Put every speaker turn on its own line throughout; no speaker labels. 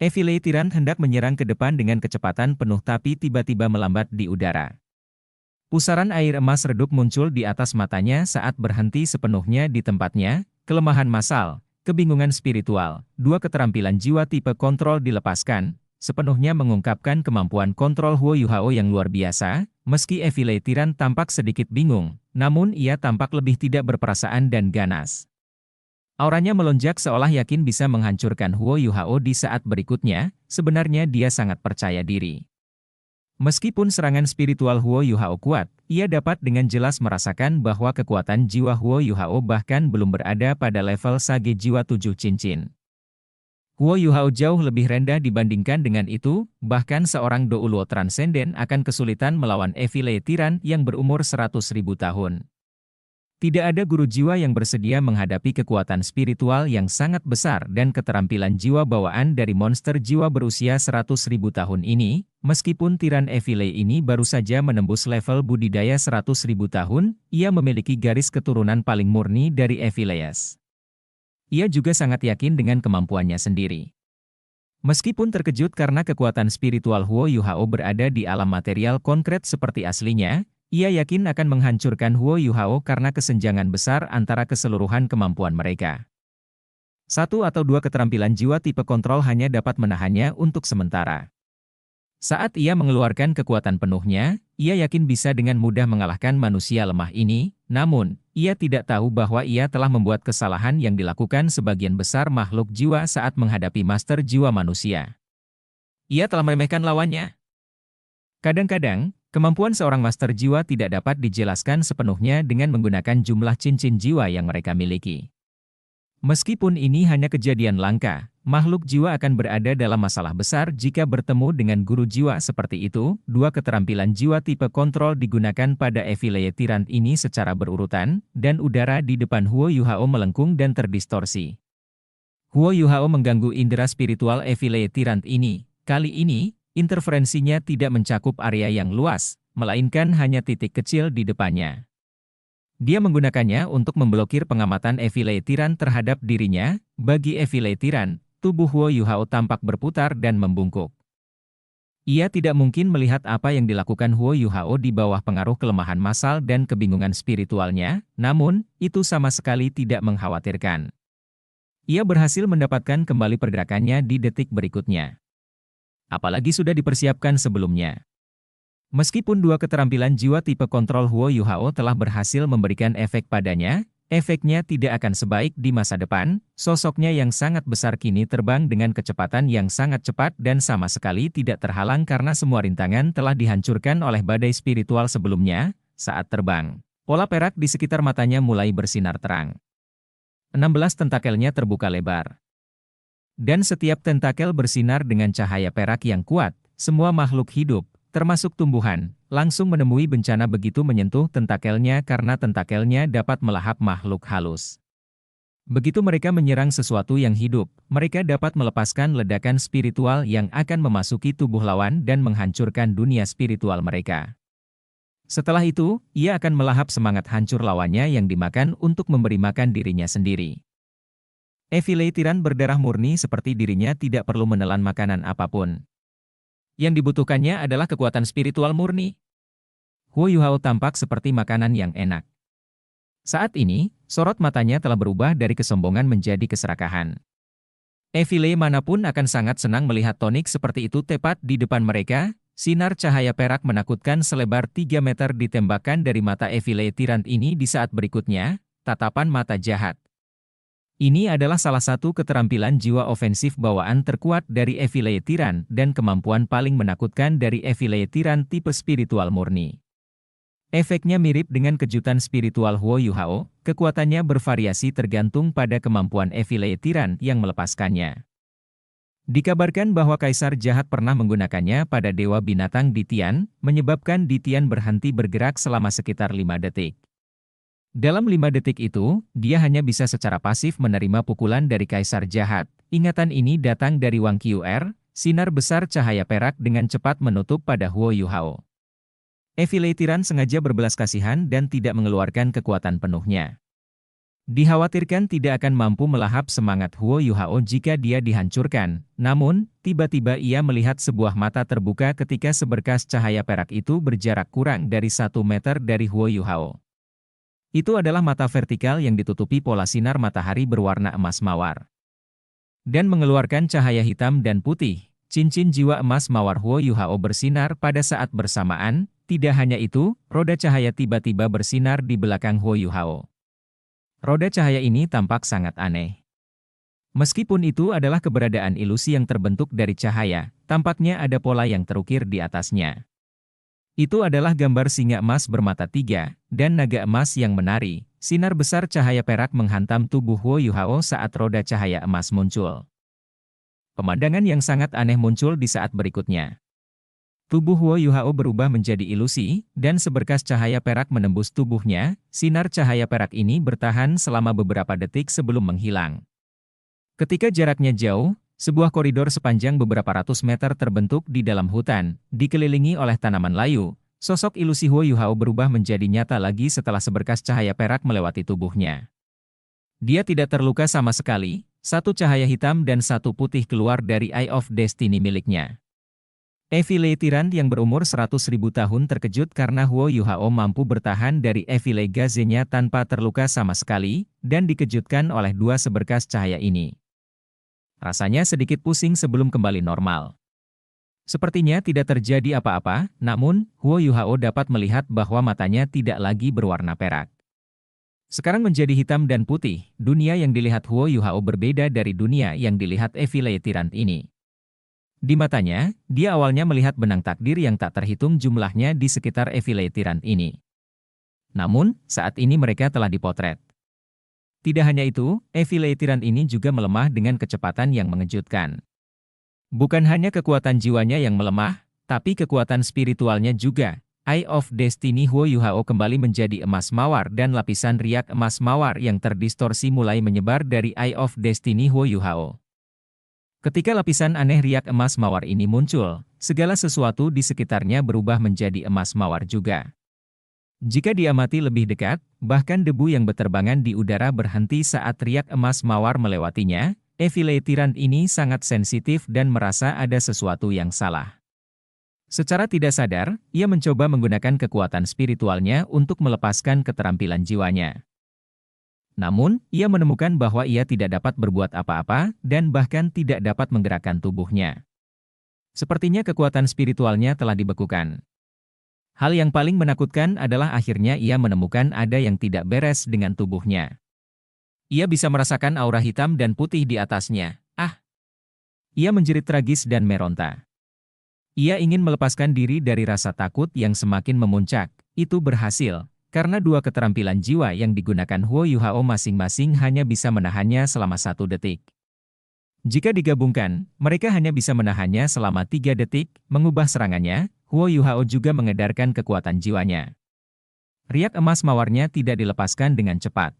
Evile Tiran hendak menyerang ke depan dengan kecepatan penuh tapi tiba-tiba melambat di udara. Pusaran air emas redup muncul di atas matanya saat berhenti sepenuhnya di tempatnya, kelemahan massal, kebingungan spiritual, dua keterampilan jiwa tipe kontrol dilepaskan, sepenuhnya mengungkapkan kemampuan kontrol Huo Yuhao yang luar biasa. Meski Evile Tiran tampak sedikit bingung, namun ia tampak lebih tidak berperasaan dan ganas. Auranya melonjak seolah yakin bisa menghancurkan Huo Yuhao di saat berikutnya, sebenarnya dia sangat percaya diri. Meskipun serangan spiritual Huo Yuhao kuat, ia dapat dengan jelas merasakan bahwa kekuatan jiwa Huo Yuhao bahkan belum berada pada level Sage Jiwa 7 Cincin. Huo Yuhao jauh lebih rendah dibandingkan dengan itu, bahkan seorang Douluo Transenden akan kesulitan melawan Evile Tiran yang berumur 100.000 tahun. Tidak ada guru jiwa yang bersedia menghadapi kekuatan spiritual yang sangat besar dan keterampilan jiwa bawaan dari monster jiwa berusia 100.000 tahun ini, meskipun Tiran Evile ini baru saja menembus level budidaya 100.000 tahun, ia memiliki garis keturunan paling murni dari Evileus. Ia juga sangat yakin dengan kemampuannya sendiri. Meskipun terkejut karena kekuatan spiritual Huo Yuhao berada di alam material konkret seperti aslinya, ia yakin akan menghancurkan Huo Yuhao karena kesenjangan besar antara keseluruhan kemampuan mereka. Satu atau dua keterampilan jiwa tipe kontrol hanya dapat menahannya untuk sementara. Saat ia mengeluarkan kekuatan penuhnya, ia yakin bisa dengan mudah mengalahkan manusia lemah ini, namun, ia tidak tahu bahwa ia telah membuat kesalahan yang dilakukan sebagian besar makhluk jiwa saat menghadapi master jiwa manusia. Ia telah meremehkan lawannya. Kadang-kadang, kemampuan seorang master jiwa tidak dapat dijelaskan sepenuhnya dengan menggunakan jumlah cincin jiwa yang mereka miliki. Meskipun ini hanya kejadian langka, makhluk jiwa akan berada dalam masalah besar jika bertemu dengan guru jiwa seperti itu. Dua keterampilan jiwa tipe kontrol digunakan pada Evile Tiran ini secara berurutan, dan udara di depan Huo Yuhao melengkung dan terdistorsi. Huo Yuhao mengganggu indera spiritual Evile Tiran ini. Kali ini, interferensinya tidak mencakup area yang luas, melainkan hanya titik kecil di depannya. Dia menggunakannya untuk memblokir pengamatan Evile Tiran terhadap dirinya. Bagi Evile Tiran, tubuh Huo Yuhao tampak berputar dan membungkuk. Ia tidak mungkin melihat apa yang dilakukan Huo Yuhao di bawah pengaruh kelemahan massal dan kebingungan spiritualnya, namun, itu sama sekali tidak mengkhawatirkan. Ia berhasil mendapatkan kembali pergerakannya di detik berikutnya. Apalagi sudah dipersiapkan sebelumnya. Meskipun dua keterampilan jiwa tipe kontrol Huo Yuhao telah berhasil memberikan efek padanya, efeknya tidak akan sebaik di masa depan. Sosoknya yang sangat besar kini terbang dengan kecepatan yang sangat cepat dan sama sekali tidak terhalang karena semua rintangan telah dihancurkan oleh badai spiritual sebelumnya. Saat terbang, pola perak di sekitar matanya mulai bersinar terang. 16 tentakelnya terbuka lebar. Dan setiap tentakel bersinar dengan cahaya perak yang kuat. Semua makhluk hidup, termasuk tumbuhan, langsung menemui bencana begitu menyentuh tentakelnya karena tentakelnya dapat melahap makhluk halus. Begitu mereka menyerang sesuatu yang hidup, mereka dapat melepaskan ledakan spiritual yang akan memasuki tubuh lawan dan menghancurkan dunia spiritual mereka. Setelah itu, ia akan melahap semangat hancur lawannya yang dimakan untuk memberi makan dirinya sendiri. Evile Tiran berdarah murni seperti dirinya tidak perlu menelan makanan apapun. Yang dibutuhkannya adalah kekuatan spiritual murni. Huo Yuhao tampak seperti makanan yang enak. Saat ini, sorot matanya telah berubah dari kesombongan menjadi keserakahan. Evile manapun akan sangat senang melihat tonik seperti itu tepat di depan mereka. Sinar cahaya perak menakutkan selebar 3 meter ditembakkan dari mata Evile Tiran ini di saat berikutnya, tatapan mata jahat. Ini adalah salah satu keterampilan jiwa ofensif bawaan terkuat dari Evile Tiran dan kemampuan paling menakutkan dari Evile Tiran tipe spiritual murni. Efeknya mirip dengan kejutan spiritual Huo Yuhao, kekuatannya bervariasi tergantung pada kemampuan Evile Tiran yang melepaskannya. Dikabarkan bahwa Kaisar Jahat pernah menggunakannya pada Dewa Binatang di Tian, menyebabkan di Tian berhenti bergerak selama sekitar 5 detik. Dalam 5 detik itu, dia hanya bisa secara pasif menerima pukulan dari Kaisar Jahat. Ingatan ini datang dari Wang Qr, sinar besar cahaya perak dengan cepat menutup pada Huo Yuhao. Evile Tiran sengaja berbelas kasihan dan tidak mengeluarkan kekuatan penuhnya. Dikhawatirkan tidak akan mampu melahap semangat Huo Yuhao jika dia dihancurkan, namun, tiba-tiba ia melihat sebuah mata terbuka ketika seberkas cahaya perak itu berjarak kurang dari 1 meter dari Huo Yuhao. Itu adalah mata vertikal yang ditutupi pola sinar matahari berwarna emas mawar. Dan mengeluarkan cahaya hitam dan putih, cincin jiwa emas mawar Huo Yuhao bersinar pada saat bersamaan. Tidak hanya itu, roda cahaya tiba-tiba bersinar di belakang Huo Yuhao. Roda cahaya ini tampak sangat aneh. Meskipun itu adalah keberadaan ilusi yang terbentuk dari cahaya, tampaknya ada pola yang terukir di atasnya. Itu adalah gambar singa emas bermata 3, dan naga emas yang menari. Sinar besar cahaya perak menghantam tubuh Huo Yuhao saat roda cahaya emas muncul. Pemandangan yang sangat aneh muncul di saat berikutnya. Tubuh Huo Yuhao berubah menjadi ilusi, dan seberkas cahaya perak menembus tubuhnya. Sinar cahaya perak ini bertahan selama beberapa detik sebelum menghilang. Ketika jaraknya jauh, sebuah koridor sepanjang beberapa ratus meter terbentuk di dalam hutan, dikelilingi oleh tanaman layu. Sosok ilusi Huo Yuhao berubah menjadi nyata lagi setelah seberkas cahaya perak melewati tubuhnya. Dia tidak terluka sama sekali, satu cahaya hitam dan satu putih keluar dari Eye of Destiny miliknya. Evile Tyrant yang berumur 100.000 tahun terkejut karena Huo Yuhao mampu bertahan dari Evile Gaze-nya tanpa terluka sama sekali, dan dikejutkan oleh dua seberkas cahaya ini. Rasanya sedikit pusing sebelum kembali normal. Sepertinya tidak terjadi apa-apa, namun, Huo Yuhao dapat melihat bahwa matanya tidak lagi berwarna perak. Sekarang menjadi hitam dan putih, dunia yang dilihat Huo Yuhao berbeda dari dunia yang dilihat Evile Tyrant ini. Di matanya, dia awalnya melihat benang takdir yang tak terhitung jumlahnya di sekitar Evile Tyrant ini. Namun, saat ini mereka telah dipotret. Tidak hanya itu, Evile Tyrant ini juga melemah dengan kecepatan yang mengejutkan. Bukan hanya kekuatan jiwanya yang melemah, tapi kekuatan spiritualnya juga. Eye of Destiny Huo Yuhao kembali menjadi emas mawar dan lapisan riak emas mawar yang terdistorsi mulai menyebar dari Eye of Destiny Huo Yuhao. Ketika lapisan aneh riak emas mawar ini muncul, segala sesuatu di sekitarnya berubah menjadi emas mawar juga. Jika diamati lebih dekat, bahkan debu yang berterbangan di udara berhenti saat riak emas mawar melewatinya. Evile Tyrant ini sangat sensitif dan merasa ada sesuatu yang salah. Secara tidak sadar, ia mencoba menggunakan kekuatan spiritualnya untuk melepaskan keterampilan jiwanya. Namun, ia menemukan bahwa ia tidak dapat berbuat apa-apa, dan bahkan tidak dapat menggerakkan tubuhnya. Sepertinya kekuatan spiritualnya telah dibekukan. Hal yang paling menakutkan adalah akhirnya ia menemukan ada yang tidak beres dengan tubuhnya. Ia bisa merasakan aura hitam dan putih di atasnya. Ia menjerit tragis dan meronta. Ia ingin melepaskan diri dari rasa takut yang semakin memuncak. Itu berhasil. Karena dua keterampilan jiwa yang digunakan Huo Yuhao masing-masing hanya bisa menahannya selama 1 detik. Jika digabungkan, mereka hanya bisa menahannya selama 3 detik, mengubah serangannya. Huo Yuhao juga mengedarkan kekuatan jiwanya. Riak emas mawarnya tidak dilepaskan dengan cepat.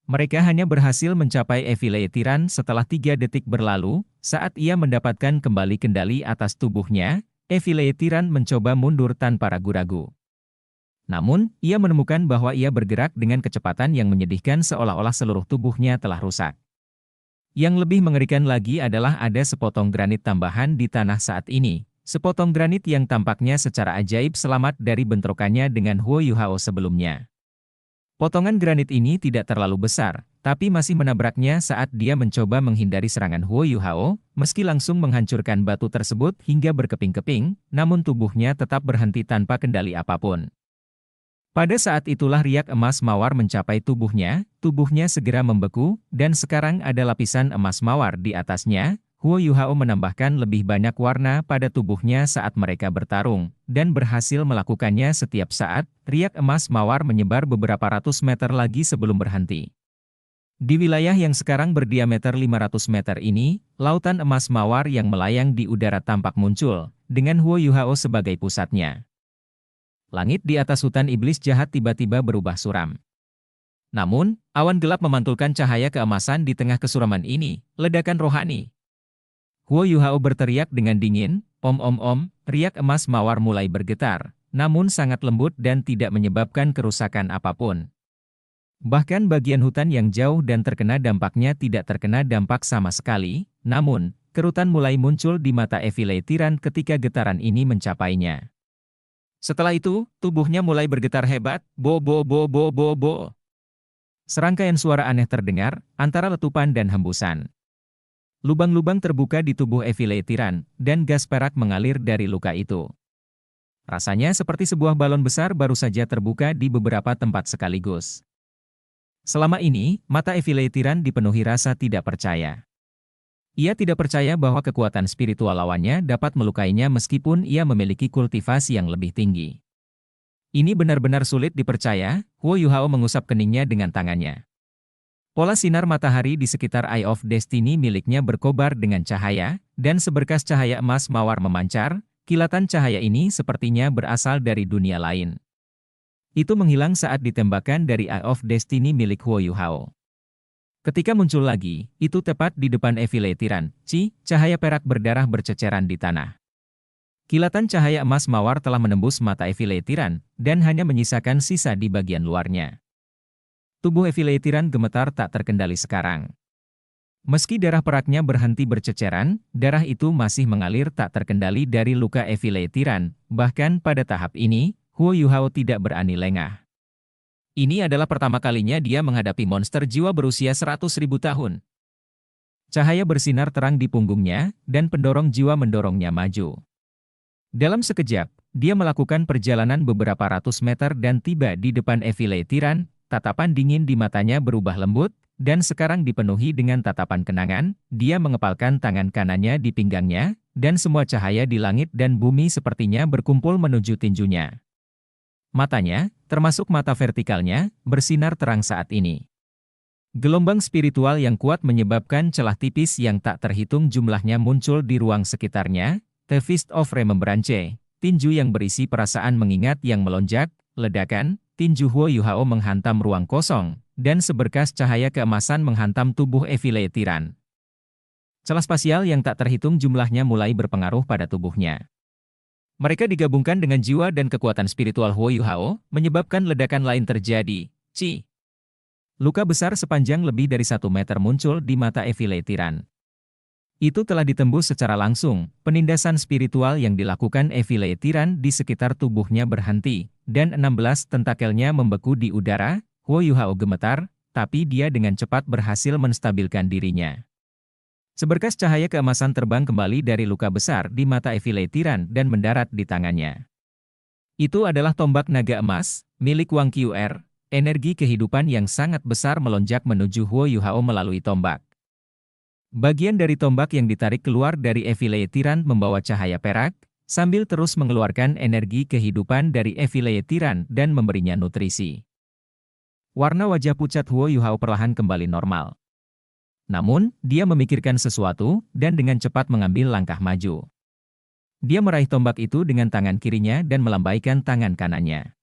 Mereka hanya berhasil mencapai Evile Tyrant setelah 3 detik berlalu. Saat ia mendapatkan kembali kendali atas tubuhnya, Evile Tyrant mencoba mundur tanpa ragu-ragu. Namun, ia menemukan bahwa ia bergerak dengan kecepatan yang menyedihkan seolah-olah seluruh tubuhnya telah rusak. Yang lebih mengerikan lagi adalah ada sepotong granit tambahan di tanah saat ini. Sepotong granit yang tampaknya secara ajaib selamat dari bentrokannya dengan Huo Yuhao sebelumnya. Potongan granit ini tidak terlalu besar, tapi masih menabraknya saat dia mencoba menghindari serangan Huo Yuhao, meski langsung menghancurkan batu tersebut hingga berkeping-keping, namun tubuhnya tetap berhenti tanpa kendali apapun. Pada saat itulah riak emas mawar mencapai tubuhnya segera membeku, dan sekarang ada lapisan emas mawar di atasnya. Huo Yuhao menambahkan lebih banyak warna pada tubuhnya saat mereka bertarung, dan berhasil melakukannya setiap saat. Riak emas mawar menyebar beberapa ratus meter lagi sebelum berhenti. Di wilayah yang sekarang berdiameter 500 meter ini, lautan emas mawar yang melayang di udara tampak muncul, dengan Huo Yuhao sebagai pusatnya. Langit di atas hutan iblis jahat tiba-tiba berubah suram. Namun, awan gelap memantulkan cahaya keemasan di tengah kesuraman ini, ledakan rohani. Huo Yuhao berteriak dengan dingin, om, riak emas mawar mulai bergetar, namun sangat lembut dan tidak menyebabkan kerusakan apapun. Bahkan bagian hutan yang jauh dan terkena dampaknya tidak terkena dampak sama sekali, namun, kerutan mulai muncul di mata Eviletiran ketika getaran ini mencapainya. Setelah itu, tubuhnya mulai bergetar hebat, bo bo bo bo bo bo. Serangkaian suara aneh terdengar, antara letupan dan hembusan. Lubang-lubang terbuka di tubuh Eviletiran, dan gas perak mengalir dari luka itu. Rasanya seperti sebuah balon besar baru saja terbuka di beberapa tempat sekaligus. Selama ini, mata Eviletiran dipenuhi rasa tidak percaya. Ia tidak percaya bahwa kekuatan spiritual lawannya dapat melukainya meskipun ia memiliki kultivasi yang lebih tinggi. Ini benar-benar sulit dipercaya, Huo Yuhao mengusap keningnya dengan tangannya. Pola sinar matahari di sekitar Eye of Destiny miliknya berkobar dengan cahaya, dan seberkas cahaya emas mawar memancar, kilatan cahaya ini sepertinya berasal dari dunia lain. Itu menghilang saat ditembakkan dari Eye of Destiny milik Huo Yuhao. Ketika muncul lagi, itu tepat di depan Eviletiran, cahaya perak berdarah berceceran di tanah. Kilatan cahaya emas mawar telah menembus mata Eviletiran, dan hanya menyisakan sisa di bagian luarnya. Tubuh Eviletiran gemetar tak terkendali sekarang. Meski darah peraknya berhenti berceceran, darah itu masih mengalir tak terkendali dari luka Eviletiran, bahkan pada tahap ini, Huo Yuhao tidak berani lengah. Ini adalah pertama kalinya dia menghadapi monster jiwa berusia 100.000 tahun. Cahaya bersinar terang di punggungnya, dan pendorong jiwa mendorongnya maju. Dalam sekejap, dia melakukan perjalanan beberapa ratus meter dan tiba di depan Eviletiran, tatapan dingin di matanya berubah lembut, dan sekarang dipenuhi dengan tatapan kenangan, dia mengepalkan tangan kanannya di pinggangnya, dan semua cahaya di langit dan bumi sepertinya berkumpul menuju tinjunya. Matanya, termasuk mata vertikalnya, bersinar terang saat ini. Gelombang spiritual yang kuat menyebabkan celah tipis yang tak terhitung jumlahnya muncul di ruang sekitarnya, The Fist of Remembrance, tinju yang berisi perasaan mengingat yang melonjak, ledakan, tinju Huo Yuhao menghantam ruang kosong, dan seberkas cahaya keemasan menghantam tubuh Eviletiran. Celah spasial yang tak terhitung jumlahnya mulai berpengaruh pada tubuhnya. Mereka digabungkan dengan jiwa dan kekuatan spiritual Huo Yuhao, menyebabkan ledakan lain terjadi. Luka besar sepanjang lebih dari 1 meter muncul di mata Eviletiran. Itu telah ditembus secara langsung, penindasan spiritual yang dilakukan Eviletiran di sekitar tubuhnya berhenti, dan 16 tentakelnya membeku di udara. Huo Yuhao gemetar, tapi dia dengan cepat berhasil menstabilkan dirinya. Seberkas cahaya keemasan terbang kembali dari luka besar di mata Eviletiran dan mendarat di tangannya. Itu adalah tombak naga emas, milik Wang Qr, energi kehidupan yang sangat besar melonjak menuju Huo Yuhao melalui tombak. Bagian dari tombak yang ditarik keluar dari Eviletiran membawa cahaya perak, sambil terus mengeluarkan energi kehidupan dari Eviletiran dan memberinya nutrisi. Warna wajah pucat Huo Yuhao perlahan kembali normal. Namun, dia memikirkan sesuatu, dan dengan cepat mengambil langkah maju. Dia meraih tombak itu dengan tangan kirinya dan melambaikan tangan kanannya.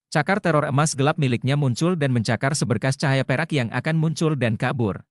Cakar teror emas gelap miliknya muncul dan mencakar seberkas cahaya perak yang akan muncul dan kabur.